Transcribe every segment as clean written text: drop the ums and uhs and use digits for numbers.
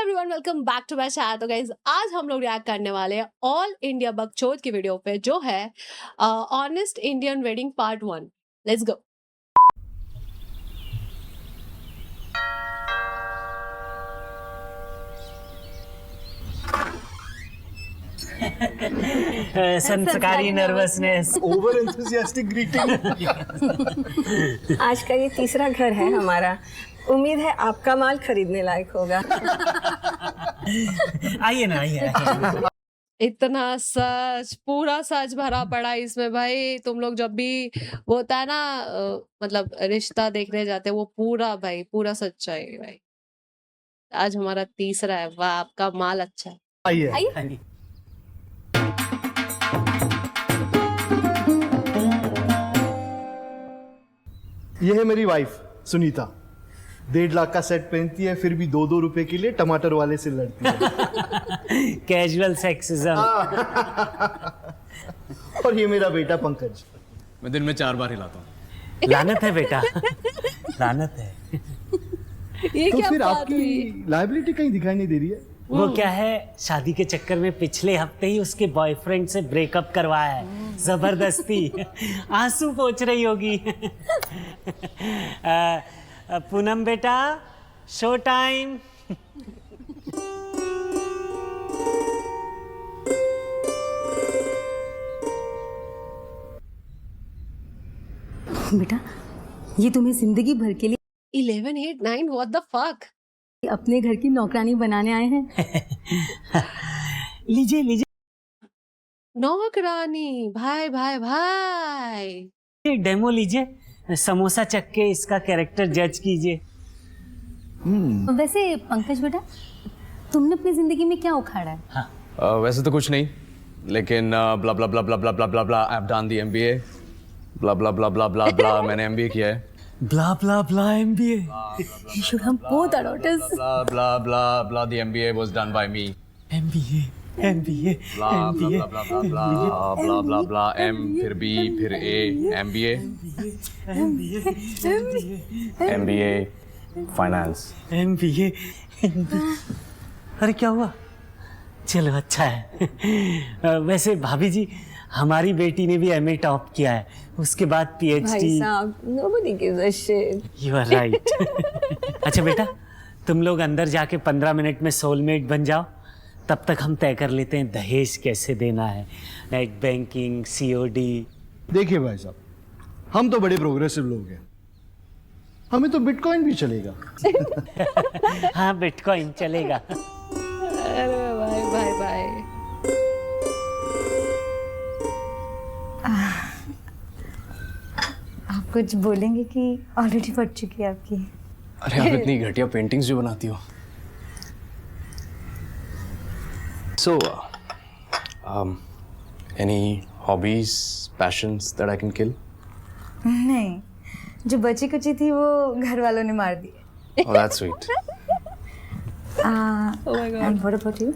Everyone, welcome back to my channel. तो guys आज हम लोग रिएक्ट करने वाले हैं ऑल इंडिया बकचोद की वीडियो पे, जो है honest Indian wedding part 1। Let's go. संस्कारी नर्वसनेस, ओवर एंथुसियास्टिक ग्रीटिंग। आज का ये तीसरा घर है हमारा। उम्मीद है आपका माल खरीदने लायक होगा। आइए ना, आइए। इतना सच, पूरा सच भरा पड़ा है इसमें भाई। तुम लोग जब भी वो होता है ना मतलब रिश्ता देखने जाते हैं, वो पूरा भाई पूरा सच्चा है भाई। आज हमारा तीसरा है। वाह, आपका माल अच्छा है। आइए। ये है मेरी वाइफ सुनीता। 1.5 लाख का सेट पहनती है, फिर भी 2-2 रुपए के लिए टमाटर वाले से लड़ती है। Casual sexism. और ये मेरा बेटा पंकज। मैं दिन में 4 बार हिलाता हूँ। लानत है बेटा, लानत है। ये तो क्या फिर बात आपकी हुई? लायबिलिटी कहीं दिखाई नहीं दे रही है। वो क्या है, शादी के चक्कर में पिछले हफ्ते ही उसके बॉयफ्रेंड से ब्रेकअप करवाया है जबरदस्ती। आंसू पोंछ रही होगी। पूनम बेटा, शो टाइम। बेटा, ये तुम्हें जिंदगी भर के लिए 11, 8, 9, व्हाट द फक। अपने घर की नौकरानी बनाने आए हैं। लीजिए लीजिए, नौकरानी, भाई भाई भाई। डेमो लीजिए। समोसा चख के इसका कैरेक्टर जज कीजिए। वैसे पंकज बेटा, तुमने अपनी जिंदगी में क्या उखाड़ा है? वैसे तो कुछ नहीं, लेकिन blah blah blah blah blah blah blah blah I have done the MBA. Blah blah blah blah blah blah मैंने एमबीए किया है। Blah blah blah MBA. You should have both our daughters. Blah blah blah blah the MBA was done by me. MBA, MBA, blah blah blah blah blah blah blah blah blah M फिर B फिर A MBA MBA finance. MBA. अरे क्या हुआ? चलो अच्छा है। वैसे भाभी जी, हमारी बेटी ने भी एमए टॉप किया है, उसके बाद भाई पीएचडी। साहब, nobody gives a shit. You are right. अच्छा बेटा, तुम लोग अंदर जाके 15 मिनट में सोलमेट बन जाओ। तब तक हम तय कर लेते हैं दहेज कैसे देना है। Net banking, COD. देखिए भाई साहब, हम तो बड़े प्रोग्रेसिव लोग हैं, हमें तो बिटकॉइन भी चलेगा। हाँ, बिटकॉइन चलेगा। अरे भाई भाई भाई। आप कुछ बोलेंगे कि ऑलरेडी पढ़ चुकी है आपकी? अरे आप इतनी घटिया पेंटिंग्स जो बनाती हो। So, any hobbies, passions that I can kill? नहीं, जो बची कुची थी वो घर वालों ने मार दी। Oh, that's sweet. Oh my God. And what about you?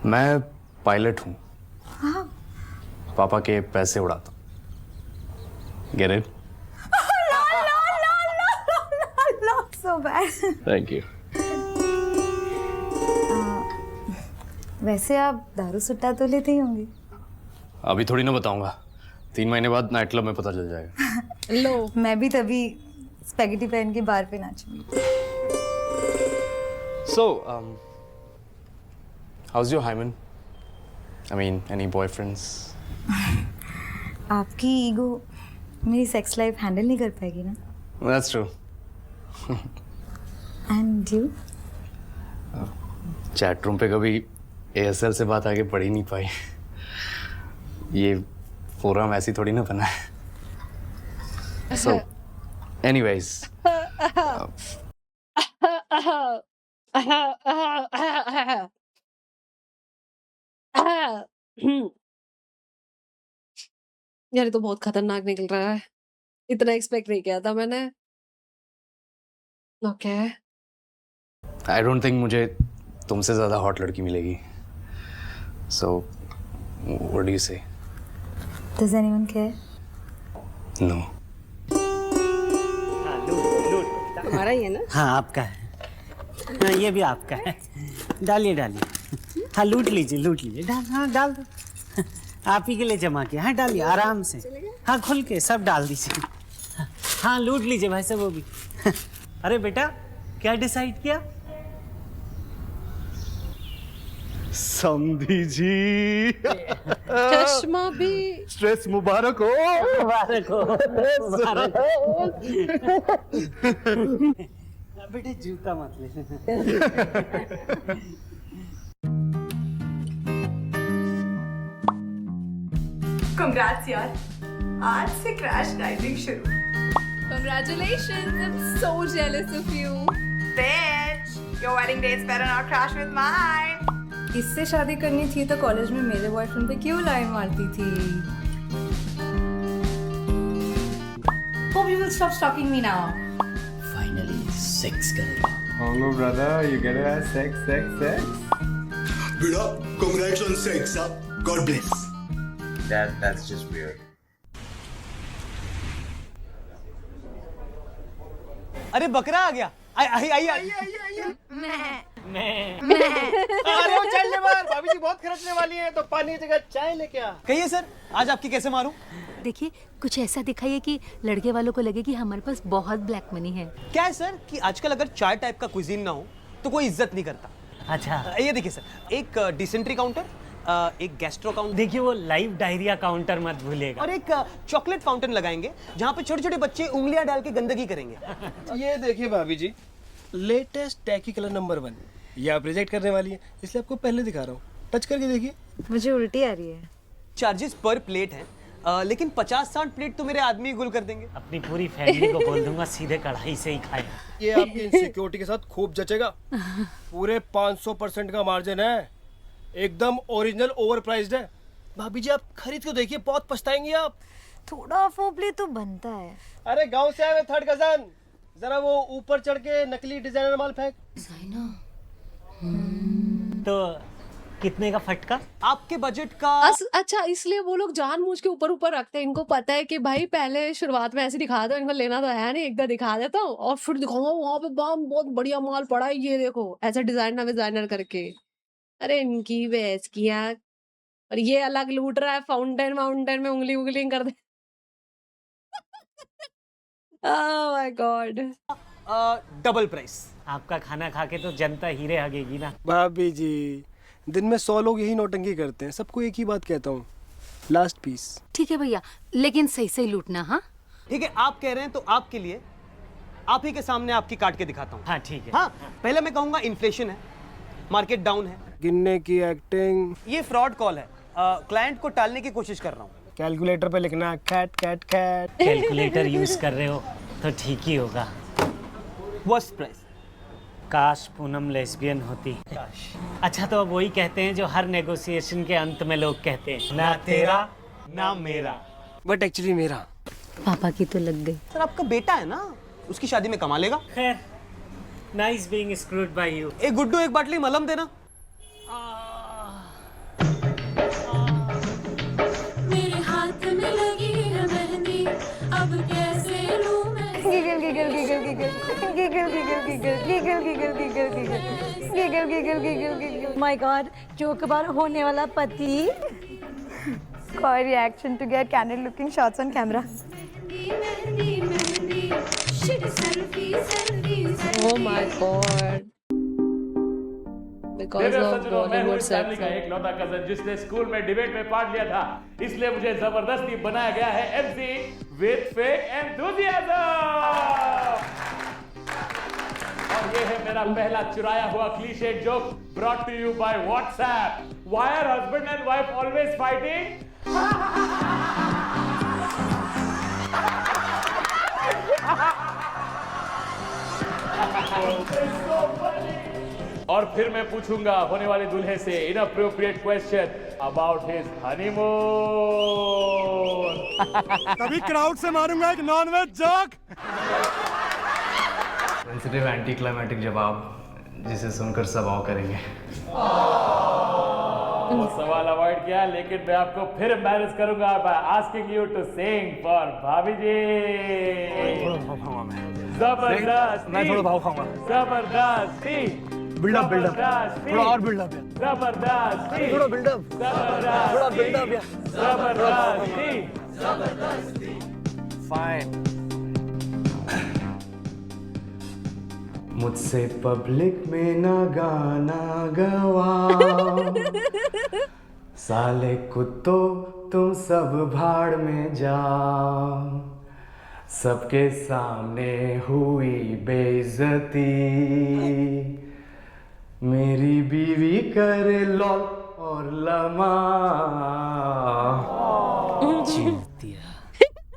मैं पायलट हूँ। पापा के पैसे उड़ाता हूँ। Get it? Not so bad. Thank you. वैसे आप दारू सुट्टा तो लेते ही होंगे। अभी थोड़ी ना बताऊंगा, 3 महीने बाद नाइट क्लब में पता चल जाएगा। लो, मैं भी तभी स्पेगेटी पहन के बार पे नाचूंगी। So, how's your hymen? I mean, any boyfriends? आपकी ईगो मेरी सेक्स लाइफ हैंडल नहीं कर पाएगी ना। That's true. And you? Chat room पे कभी ASL से बात आगे बढ़ ही नहीं पाई। ये फोरम ऐसी थोड़ी ना बना है। So, anyways, यार ये तो बहुत खतरनाक निकल रहा है। इतना एक्सपेक्ट नहीं किया था मैंने। ओके, I don't think मुझे तुमसे ज़्यादा हॉट लड़की मिलेगी। So, what do you say? Does anyone care? No. हमारा ही है ना? हाँ, आपका है। हाँ, ये भी आपका है। डालिए डालिए, हाँ लूट लीजिए, डाल, हाँ डाल दो, आप ही के लिए जमा किया, हाँ डालिए आराम से, हाँ खुल के सब डाल दीजिए, हाँ लूट लीजिए भाई साहब वो भी। अरे बेटा क्या डिसाइड किया? समधी जी चश्मा भी। स्ट्रेस मुबारक हो। मुबारक हो, मुबारक हो। बेटे जूता मत ले। कंग्रेट्स यार, आज से क्रैश डाइटिंग शुरू। Congratulations, I'm so jealous of you. Bitch, your wedding date's better not crash with mine. इससे शादी करनी थी तो कॉलेज में मेरे बॉयफ्रेंड पे क्यों लाइन मारती थी? Hope you will stop stalking me now. Finally sex करेगा। Hello, brother. You get it as sex. Bida, congrats on sex, huh? God bless. That's just weird. अरे बकरा आ गया। आई। अरे वो चल ले बाहर, भाभी जी बहुत खर्चने वाली हैं, तो पानी की जगह चाय लेके आ। कहिए सर, आज आपकी कैसे मारूं? देखिए कुछ ऐसा दिखाइए कि लड़के वालों को लगे कि हमारे पास बहुत ब्लैक मनी है। क्या है सर कि आजकल अगर चार टाइप का क्विजीन ना हो तो कोई इज्जत नहीं करता। अच्छा ये देखिए सर, एक डिसेंट्री काउंटर, एक गैस्ट्रो काउंटर देखिए वो लाइव डायरिया काउंटर मत भूलिएगा। और एक चॉकलेट फाउंटेन लगाएंगे जहाँ पे छोटे छोटे बच्चे उंगलियां डाल के गंदगी करेंगे। ये देखिए भाभी जी, लेटेस्ट टैकी कलर नंबर 1 ये आप रिजेक्ट करने वाली है, इसलिए आपको पहले दिखा रहा हूँ, टच करके देखिए। मुझे उल्टी आ रही है। चार्जेस पर प्लेट हैं, लेकिन 50-60 प्लेट तो मेरे आदमी गुल कर देंगे। अपनी पूरी फैमिली को बोल दूंगा सीधे कढ़ाई से ही खाए। ये आपकी सिक्योरिटी के साथ खूब जचेगा। पूरे 500% का मार्जिन है, एकदम ओरिजिनल ओवर प्राइस्ड है। भाभी जी आप खरीद के देखिए, बहुत पछताएंगी आप। थोड़ा फोपली तो बनता है। अरे गांव से आए हुए थर्ड कजन, जरा वो ऊपर चढ़ के नकली डिजाइनर माल फेंक। तो कितने का फटका? आपके बजट का अच्छा इसलिए वो लोग जानबूझ के ऊपर रखते हैं। इनको पता है कि भाई पहले शुरुआत में ऐसे दिखा दो, इनको लेना तो है नहीं, एकदम दिखा देता हूँ और फिर दिखाऊंगा वहां पे बम बहुत बढ़िया माल पड़ा है, ये देखो ऐसा डिजाइनर करके। अरे इनकी बेइज्जतियां। और ये अलग लूट रहा है फाउंटेन में उंगली कर दे। Oh my god. Double price. आपका खाना खा के तो जनता हीरे हगेगी ना। भाभी जी दिन में 100 लोग यही नौटंकी करते हैं, सबको एक ही बात कहता हूँ, लास्ट पीस। ठीक है भैया, लेकिन सही लूटना। हाँ ठीक है, आप कह रहे हैं तो आपके लिए आप ही के सामने आपकी काट के दिखाता हूँ। हाँ ठीक है। हाँ पहले मैं कहूँगा इन्फ्लेशन है, मार्केट डाउन है, गिनने की एक्टिंग। ये फ्रॉड कॉल है, क्लाइंट को टालने की कोशिश कर रहा हूँ। कैलकुलेटर पे लिखना cat cat cat. Calculator use कर रहे हो तो ठीक ही होगा। Worst price. काश पूनम लेस्बियन होती। अच्छा तो अब वही कहते हैं जो हर नेगोशिएशन के अंत में लोग कहते हैं, ना तेरा ना मेरा। बट एक्चुअली मेरा। पापा की तो लग गई। सर आपका बेटा है ना, उसकी शादी में कमा लेगा। खैर nice being screwed by you. एक गुड्डू एक बाटली मलहम देना। मेरे हाथ में लगी है मेहंदी, अब कैसे लूं मैं? My God, joke about होने वाला पति. Koi reaction to get candid looking shots on camera. Oh my god. Because of Bollywood set. का एकलौता कजन जिसने स्कूल में डिबेट में पार्ट लिया था, इसलिए मुझे जबरदस्ती बनाया गया है एमसी विद फेक एंथुसियाज्म। और ये है मेरा पहला चुराया हुआ cliche joke brought to you by WhatsApp. Why are husband and wife always fighting? और फिर मैं पूछूंगा होने वाले दूल्हे से inappropriate question about his honeymoon. कभी क्राउड से मारूंगा एक nonveg joke. Sensitive anti climatic जवाब जिसे सुनकर सब आओ करेंगे। वो सवाल अवॉइड किया, लेकिन मैं आपको फिर एम्बैरेस करूंगा by asking you to sing for bhabhi ji. मैं थोड़ा भाव खाऊंगा। जबरदस्ती। मैं थोड़ा भाव खाऊंगा। जबरदस्ती। बिल्डअप बिल्डअप जबरदस्त, थोड़ा और बिल्डअप यार जबरदस्त, थोड़ा बिल्डअप थोड़ा बिल्डअप यार जबरदस्ती। फाइन मुझसे पब्लिक में ना गाना गवा साले कुत्तों तुम सब भाड़ में जाओ सबके सामने हुई बेइज्जती मेरी बीवी करे लॉल और लमा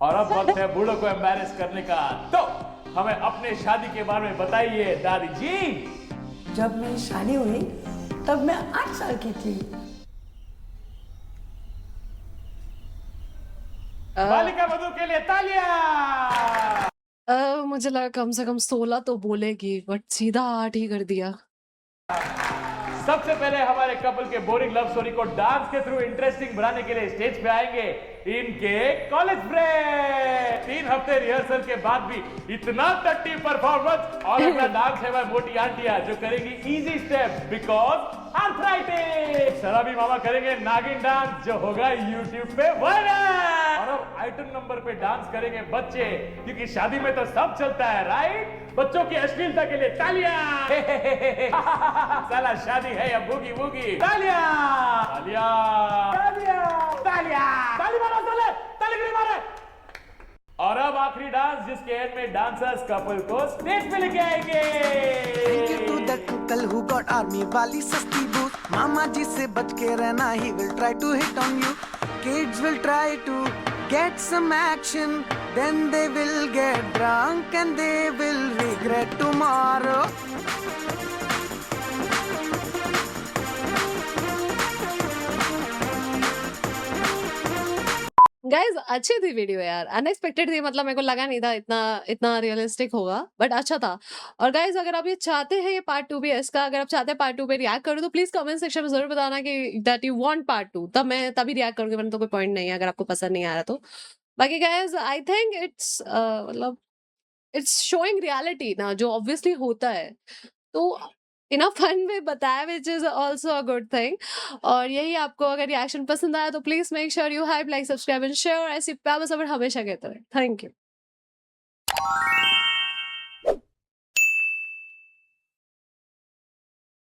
और अब वक्त है बूढ़ों को एम्बैरेस करने का, तो हमें अपने शादी के बारे में बताइए दादी जी। जब मेरी शादी हुई तब मैं 8 साल की थी। बालिका वधू के लिए तालियां। मुझे लगा कम से कम 16 तो बोलेगी, बट सीधा 8 ही कर दिया। सबसे पहले हमारे कपल के बोरिंग लव स्टोरी को डांस के थ्रू इंटरेस्टिंग बनाने के लिए स्टेज पे आएंगे इनके कॉलेज फ्रेंड। 3 हफ्ते रिहर्सल के बाद भी इतना टट्टी परफॉर्मेंस और अपना डांस है वह मोटी आंटियां जो करेंगी इजी स्टेप बिकॉज आर्थराइटिस। शराबी मामा करेंगे नागिन डांस जो होगा यूट्यूब पे वायरल। और अब आइटम नंबर पे डांस करेंगे बच्चे क्योंकि शादी में तो सब चलता है राइट। बच्चों की अश्लीलता के लिए तालियां। साला शादी है या बूगी वूगी। तालियां तालियां तालियां तालियां ताली मारो साले ताली क्यों मारे। और अब आखिरी डांस जिसके एंड में डांसर्स कपल को स्टेज पे लेके आएंगे। Thank you to that uncle who got army वाली सस्ती बूथ। मामा जी से बच के रहना, he will try to hit on you. Kids will try to get some action, then they will get drunk and they will regret tomorrow. Guys अच्छी थी video यार, unexpected थी, मतलब मेरे को लगा नहीं था इतना इतना रियलिस्टिक होगा, बट अच्छा था। और गाइज अगर आप ये चाहते हैं ये पार्ट 2 भी है इसका, अगर आप चाहते हैं पार्ट 2 पे रिएक्ट करूँ तो प्लीज कमेंट सेक्शन में जरूर बताना कि दैट यू वांट पार्ट 2, तब मैं तभी रिएक्ट करूंगी, वरना तो कोई पॉइंट नहीं है अगर आपको पसंद नहीं आ रहा तो। बाकी गाइज आई थिंक इट्स मतलब इट्स शोइंग रियलिटी ना, जो ऑब्वियसली होता है, तो इन अ फन में बताया which is also a good thing. और यही आपको अगर रिएक्शन पसंद आया तो please make sure you hype, like, subscribe and share. ऐसी प्यार सबर हमेशा कहते रहे। Thank you.